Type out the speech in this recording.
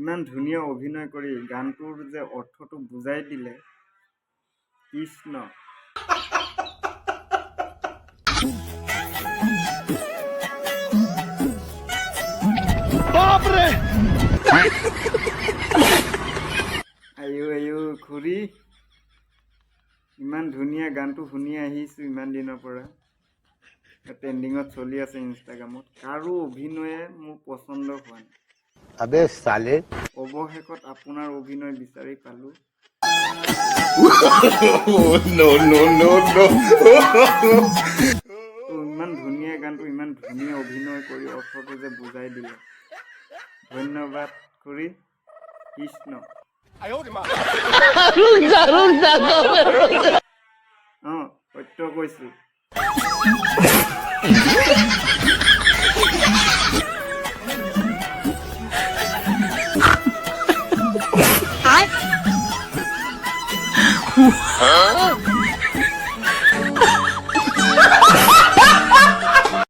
ইমান ধুনীয়া অভিনয় কৰি গানটোৰ যে অৰ্থটো বুজাই দিলে কৃষ্ণ। আয়ো খুৰী, ইমান ধুনীয়া গানটো শুনি আহিছোঁ ইমান দিনৰ পৰা, ট্ৰেণ্ডিঙত চলি আছে ইনষ্টাগ্ৰামত। কাৰো অভিনয়ে মোৰ পচন্দ হোৱা নাই। अबे साले অৱশেষত আপোনাৰ অভিনয় বিচাৰি পালোঁ। ইমান ধুনীয়া গানটো ইমান ধুনীয়া অভিনয় কৰি অৰ্থটো যে বুজাই দিলে, ধন্যবাদ খুৰী, কৃষ্ণ। সত্য কৈছো। Huh?